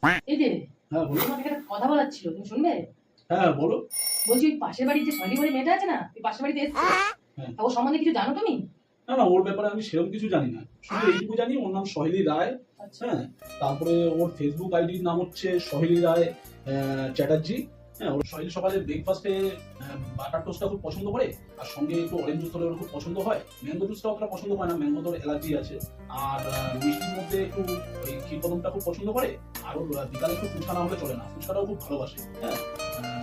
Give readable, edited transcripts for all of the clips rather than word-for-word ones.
এই যে হ্যাঁ বলো। তোমাকে একটা কথা বলার ছিল, তুমি শুনবে? হ্যাঁ বলো। বলছি ওই পাশের বাড়ির যে সলি বলে মেয়েটা আছে না, ওই পাশের বাড়িতে এসছে, হ্যাঁ। তা ওর সম্বন্ধে কিছু জানো তুমি? না না, ওর ব্যাপারে আমি সেরকম কিছু জানি না, শুধু এইটুকু জানি ওর নাম সহেলি রায়। আচ্ছা। হ্যাঁ, তারপরে ওর ফেসবুক আইডির নাম হচ্ছে সহেলি রায় চ্যাটার্জি। হ্যাঁ, ওর সহেলি সকালে ব্রেকফাস্টে বাটার টোস্টটা খুব পছন্দ করে, আর সঙ্গে একটু অরেঞ্জ জুস হলে ওর খুব পছন্দ হয়। ম্যাঙ্গো জুসটা অতটা পছন্দ করে না, ম্যাঙ্গো তোর অ্যালার্জি আছে। আর মিষ্টির মধ্যে একটু ওই ক্ষীরকদমটা খুব পছন্দ করে। আর ওর বিকালে একটু ফুচকা না হলে চলে না, ফুচকাটাও খুব ভালোবাসে। হ্যাঁ,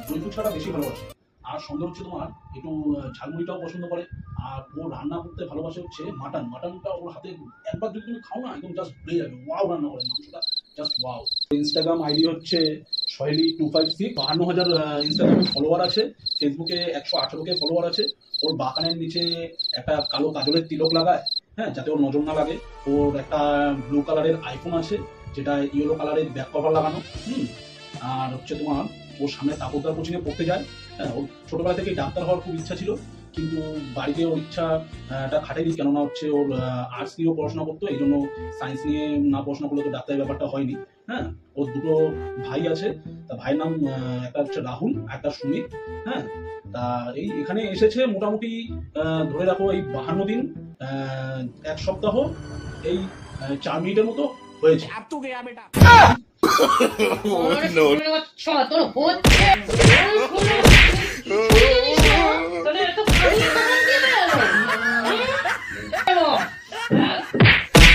দই ফুচকাটা বেশি ভালোবাসে। আর সঙ্গে হচ্ছে তোমার একটু ঝালমুড়িটাও পছন্দ করে। আর ও রান্না করতে ভালোবাসে হচ্ছে মাটনটা ওর হাতে একবার যদি তুমি খাও না, একদম জাস্ট ভুলে যাবে, ওয়াও রান্না করে মাংসটা, জাস্ট ওয়াও। ইনস্টাগ্রাম আইডি হচ্ছে সহেলি 256, 52,000 ইনস্টাগ্রামে ফলোয়ার আছে। ফেসবুকে 118K ফলোয়ার আছে। ওর বাগানের নিচে একটা কালো কাজলের তিলক লাগায়, হ্যাঁ, যাতে ওর নজর না লাগে। ওর একটা ব্লু কালারের আইফোন আছে, যেটা ইয়েলো কালারের ব্যাক কভার লাগানো। আর হচ্ছে তোমার ওর সামনে তাপদ্দার কোচিংয়ে পড়তে যায়। হ্যাঁ, ওর ছোটবেলা থেকে ডাক্তার হওয়ার খুব ইচ্ছা ছিল, কিন্তু বাড়িতে ওর ইচ্ছাটা খাটেনি, কেননা হচ্ছে ওর আর্টস নিয়েও পড়াশোনা করতো, এই জন্য সায়েন্স নিয়ে না পড়াশোনা করলে তো ডাক্তারের ব্যাপারটা হয়নি। হ্যাঁ, ওর দুটো ভাই আছে, তা ভাইয়ের নাম একটা হচ্ছে রাহুল, একটা সুমিত। হ্যাঁ, তা এই এখানে এসেছে মোটামুটি ধরে রাখো এই 52 দিন, 1 সপ্তাহ, এই 4 মিনিটের মতো হয়েছে। তোর হচ্ছে তোর হচ্ছে